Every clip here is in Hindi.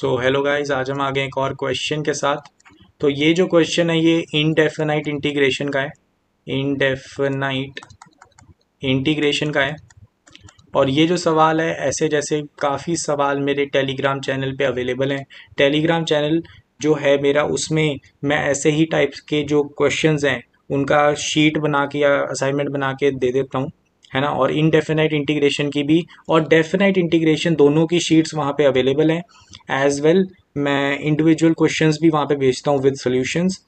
सो हेलो गाइस, आज हम आ गए एक और क्वेश्चन के साथ। तो ये जो क्वेश्चन है ये इनडेफिनाइट इंटीग्रेशन का है। इनडेफिनाइट इंटीग्रेशन का है। और ये जो सवाल है, ऐसे जैसे काफ़ी सवाल मेरे टेलीग्राम चैनल पे अवेलेबल हैं। टेलीग्राम चैनल जो है मेरा, उसमें मैं ऐसे ही टाइप्स के जो क्वेश्चंस हैं उनका शीट बना के या असाइनमेंट बना के दे देता हूँ, है ना। और इनडेफिनाइट इंटीग्रेशन की भी और डेफिनाइट इंटीग्रेशन दोनों की शीट्स वहाँ पे अवेलेबल हैं एज वेल। मैं इंडिविजुअल क्वेश्चंस भी वहाँ पे भेजता हूँ विद सॉल्यूशंस।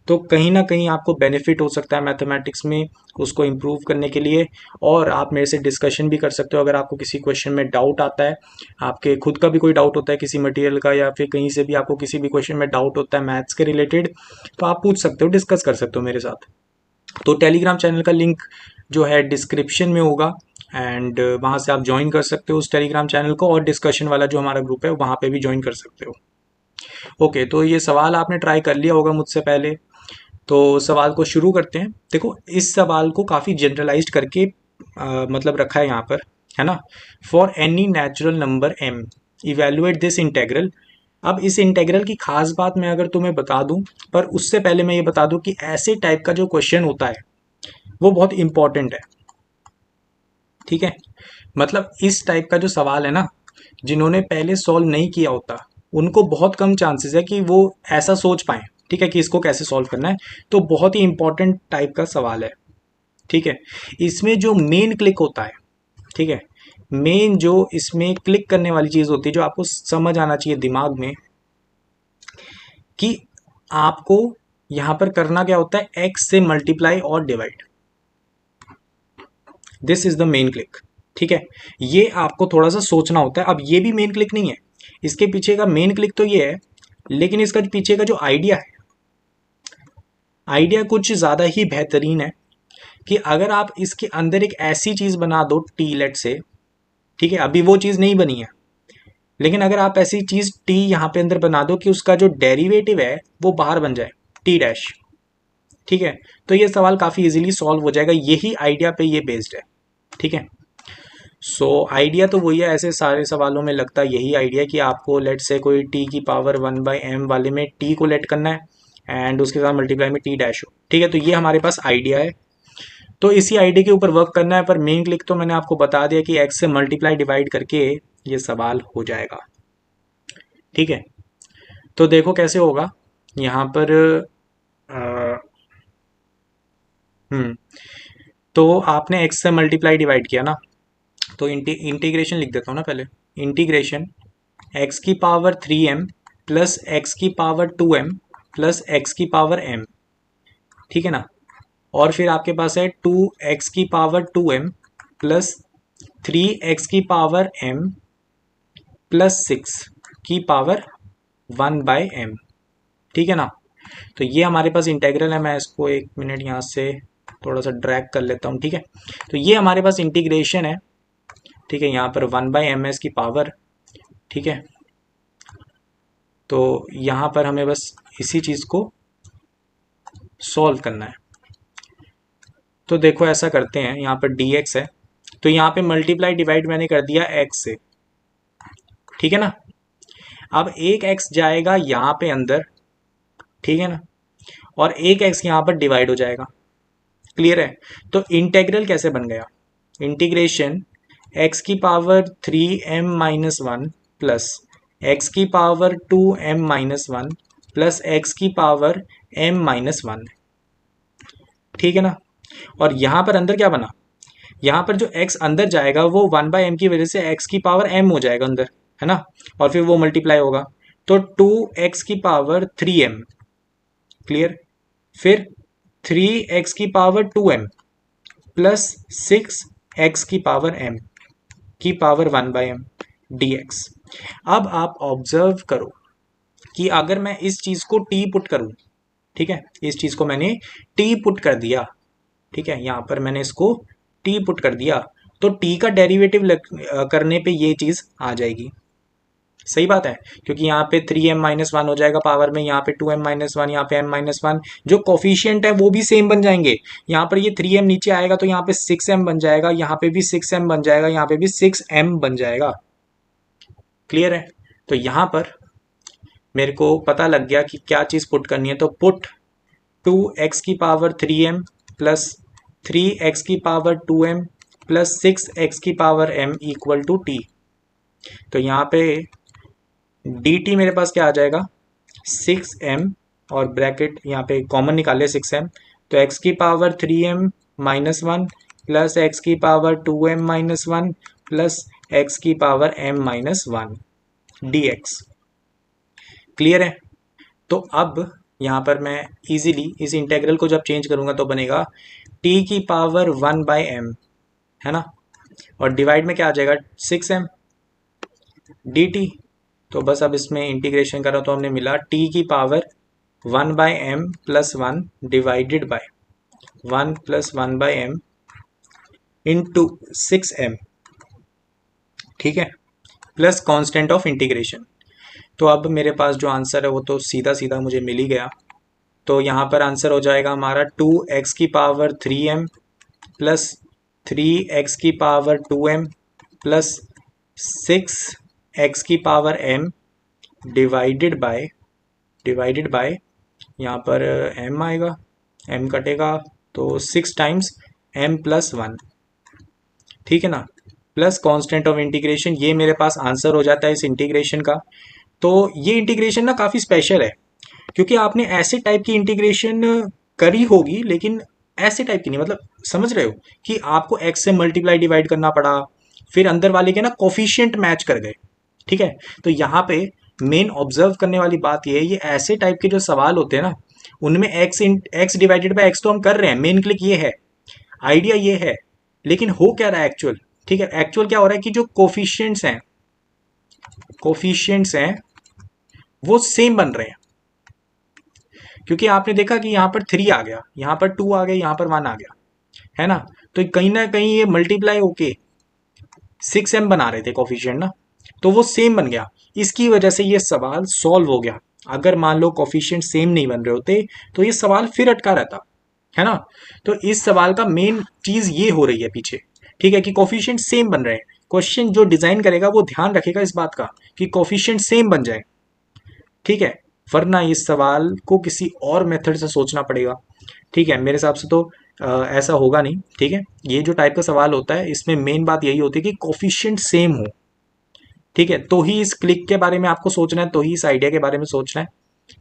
तो कहीं ना कहीं आपको बेनिफिट हो सकता है मैथमेटिक्स में उसको इम्प्रूव करने के लिए। और आप मेरे से डिस्कशन भी कर सकते हो अगर आपको किसी क्वेश्चन में डाउट आता है, आपके खुद का भी कोई डाउट होता है किसी मटेरियल का, या फिर कहीं से भी आपको किसी भी क्वेश्चन में डाउट होता है मैथ्स के रिलेटेड, तो आप पूछ सकते हो, डिस्कस कर सकते हो मेरे साथ। तो टेलीग्राम चैनल का लिंक जो है डिस्क्रिप्शन में होगा, एंड वहाँ से आप ज्वाइन कर सकते हो उस टेलीग्राम चैनल को, और डिस्कशन वाला जो हमारा ग्रुप है वहाँ पे भी ज्वाइन कर सकते हो। ओके, तो ये सवाल आपने ट्राई कर लिया होगा मुझसे पहले। तो सवाल को शुरू करते हैं। देखो, इस सवाल को काफ़ी जनरलाइज्ड करके मतलब रखा है यहाँ पर, है ना। For any natural number m evaluate this integral. अब इस इंटेग्रल की खास बात मैं अगर तुम्हें बता दूं, पर उससे पहले मैं ये बता दूं कि ऐसे टाइप का जो क्वेश्चन होता है वो बहुत इंपॉर्टेंट है, ठीक है। मतलब इस टाइप का जो सवाल है ना, जिन्होंने पहले सॉल्व नहीं किया होता उनको बहुत कम चांसेस है कि वो ऐसा सोच पाए, ठीक है, कि इसको कैसे सॉल्व करना है। तो बहुत ही इंपॉर्टेंट टाइप का सवाल है, ठीक है। इसमें जो मेन क्लिक होता है, ठीक है, मेन जो इसमें क्लिक करने वाली चीज होती है, जो आपको समझ आना चाहिए दिमाग में, कि आपको यहां पर करना क्या होता है, एक्स से मल्टीप्लाई और divide. This is the main click, ठीक है। ये आपको थोड़ा सा सोचना होता है। अब ये भी मेन क्लिक नहीं है, इसके पीछे का मेन क्लिक तो ये है, लेकिन इसका पीछे का जो आइडिया है, आइडिया कुछ ज्यादा ही बेहतरीन है। कि अगर आप इसके अंदर एक ऐसी चीज बना दो टी लेट से, ठीक है, अभी वो चीज नहीं बनी है, लेकिन अगर आप ऐसी चीज टी यहाँ पे अंदर बना दो कि उसका जो डेरिवेटिव है वो बाहर बन जाए, टी डैश, ठीक है, तो ये सवाल काफी इजीली सॉल्व हो जाएगा। यही आइडिया पे ये बेस्ड है, ठीक है। सो आइडिया तो वही है, ऐसे सारे सवालों में लगता है यही आइडिया कि आपको लेट से कोई टी की पावर 1/m वाले में टी को लेट करना है एंड उसके साथ मल्टीप्लाई में टी डैश हो, ठीक है। तो ये हमारे पास आइडिया है, तो इसी आइडिया के ऊपर वर्क करना है। पर मेन क्लिक तो मैंने आपको बता दिया कि एक्स से मल्टीप्लाई डिवाइड करके ये सवाल हो जाएगा, ठीक है। तो देखो कैसे होगा यहाँ पर। अ, हम्म तो आपने एक्स से मल्टीप्लाई डिवाइड किया ना, तो इंटीग्रेशन लिख देता हूँ ना पहले। इंटीग्रेशन एक्स की पावर 3m प्लस एक्स की पावर 2m प्लस एक्स की पावर m, ठीक है ना। और फिर आपके पास है 2x की पावर 2m प्लस 3x की पावर m प्लस 6 की पावर 1/m, ठीक है ना। तो ये हमारे पास इंटेग्रल है। मैं इसको एक मिनट यहाँ से थोड़ा सा ड्रैग कर लेता हूँ, ठीक है। तो ये हमारे पास इंटीग्रेशन है, ठीक है। यहाँ पर 1/m है इसकी पावर, ठीक है। तो यहाँ पर हमें बस इसी चीज़ को सॉल्व करना है। तो देखो ऐसा करते हैं, यहाँ पर dx है, तो यहाँ पे मल्टीप्लाई डिवाइड मैंने कर दिया x से, ठीक है ना। अब एक x जाएगा यहाँ पे अंदर, ठीक है ना, और एक x यहाँ पर डिवाइड हो जाएगा। क्लियर है। तो इंटेग्रल कैसे बन गया, इंटीग्रेशन x की पावर 3m-1 प्लस x की पावर 2m-1 प्लस x की पावर m-1, ठीक है ना। और यहां पर अंदर क्या बना, यहां पर जो x अंदर जाएगा वो 1/m की वजह से x की पावर m हो जाएगा अंदर, है ना। और फिर वो मल्टीप्लाई होगा, तो 2x की पावर 3m, क्लियर। फिर 3x की पावर 2m प्लस 6x की पावर m की पावर 1/m dx। अब आप ऑब्जर्व करो कि अगर मैं इस चीज को t पुट करूं, ठीक है, इस चीज को मैंने t पुट कर दिया, ठीक है, यहां पर मैंने इसको t पुट कर दिया, तो t का डेरिवेटिव करने पे ये चीज आ जाएगी। सही बात है, क्योंकि यहाँ पे 3m-1 हो जाएगा पावर में, यहाँ पे 2m-1, यहाँ पे m-1, जो कोफिशियंट है वो भी सेम बन जाएंगे। यहाँ पर ये 3m नीचे आएगा तो यहाँ पे 6m बन जाएगा, यहाँ पे भी 6m बन जाएगा, यहाँ पे भी 6m बन जाएगा। क्लियर है। तो यहाँ पर मेरे को पता लग गया कि क्या चीज़ पुट करनी है, तो पुट 2x की पावर 3m प्लस 3x की पावर 2m प्लस 6x की power m equal to t। तो यहाँ पे dt मेरे पास क्या आ जाएगा 6m, और ब्रैकेट यहाँ पे कॉमन निकाले 6m, तो x की power 3m minus one plus x की power 2m minus one plus x की power m minus one dx। Clear है? तो अब यहाँ पर मैं इजीली इस इंटेग्रल को जब चेंज करूँगा तो बनेगा t की पावर 1/m, है ना, और डिवाइड में क्या आ जाएगा 6m dt। तो बस अब इसमें इंटीग्रेशन करो तो हमने मिला t की power 1/m plus one divided by 1 plus 1/m into 6m, ठीक है, प्लस कांस्टेंट ऑफ इंटीग्रेशन। तो अब मेरे पास जो आंसर है वो तो सीधा सीधा मुझे मिल ही गया। तो यहाँ पर आंसर हो जाएगा हमारा 2x की पावर 3m प्लस 3x की पावर 2m प्लस 6x की पावर m डिवाइडेड बाय यहाँ पर m आएगा, m कटेगा तो 6 टाइम्स m प्लस वन, ठीक है ना, प्लस कांस्टेंट ऑफ इंटीग्रेशन। ये मेरे पास आंसर हो जाता है इस इंटीग्रेशन का। तो ये इंटीग्रेशन ना काफ़ी स्पेशल है, क्योंकि आपने ऐसे टाइप की इंटीग्रेशन करी होगी, लेकिन ऐसे टाइप की नहीं, मतलब समझ रहे हो कि आपको x से मल्टीप्लाई डिवाइड करना पड़ा, फिर अंदर वाले के ना कोफिशिएंट मैच कर गए, ठीक है। तो यहाँ पे मेन ऑब्जर्व करने वाली बात ये है, ये ऐसे टाइप के जो सवाल होते हैं ना, उनमें x डिवाइडेड बाय x तो हम कर रहे हैं, मेन क्लिक ये है, आइडिया ये है, लेकिन हो क्या रहा है एक्चुअल, ठीक है, एक्चुअल क्या हो रहा है कि जो कोफिशिएंट्स हैं वो सेम बन रहे हैं, क्योंकि आपने देखा कि यहाँ पर 3 आ गया, यहाँ पर 2 आ गया, यहाँ पर 1 आ गया, है ना। तो कहीं ना कहीं ये मल्टीप्लाई होके 6m बना रहे थे कोफिशिएंट ना, तो वो सेम बन गया, इसकी वजह से ये सवाल सॉल्व हो गया। अगर मान लो कोफिशिएंट सेम नहीं बन रहे होते तो ये सवाल फिर अटका रहता, है ना। तो इस सवाल का मेन चीज ये हो रही है पीछे, ठीक है, कि कोफिशिएंट सेम बन रहे हैं। क्वेश्चन जो डिजाइन करेगा वो ध्यान रखेगा इस बात का कि कोफिशिएंट सेम बन जाए, ठीक है, वरना इस सवाल को किसी और मेथड से सोचना पड़ेगा, ठीक है। मेरे हिसाब से तो ऐसा होगा नहीं, ठीक है। ये जो टाइप का सवाल होता है इसमें मेन बात यही होती है कि कोफिशिएंट सेम हो, ठीक है, तो ही इस क्लिक के बारे में आपको सोचना है, तो ही इस आइडिया के बारे में सोचना है,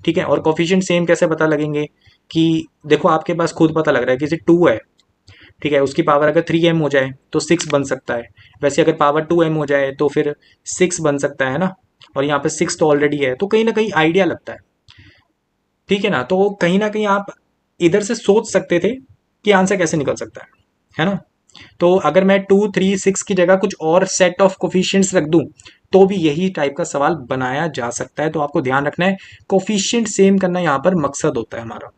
ठीक है। और कोफिशिएंट सेम कैसे पता लगेंगे कि देखो आपके पास खुद पता लग रहा है कि 2 है, ठीक है, उसकी पावर अगर 3m हो जाए तो 6 बन सकता है, वैसे अगर पावर 2m हो जाए तो फिर 6 बन सकता है ना, और यहाँ पे 6 तो ऑलरेडी है, तो कहीं ना कहीं आइडिया लगता है, ठीक है ना। तो कहीं ना कहीं आप इधर से सोच सकते थे कि आंसर कैसे निकल सकता है ना। तो अगर मैं 2 3 6 की जगह कुछ और सेट ऑफ कोफिशिएंट्स रख दूं तो भी यही टाइप का सवाल बनाया जा सकता है। तो आपको ध्यान रखना है, कोफिशिएंट सेम करना यहाँ पर मकसद होता है हमारा।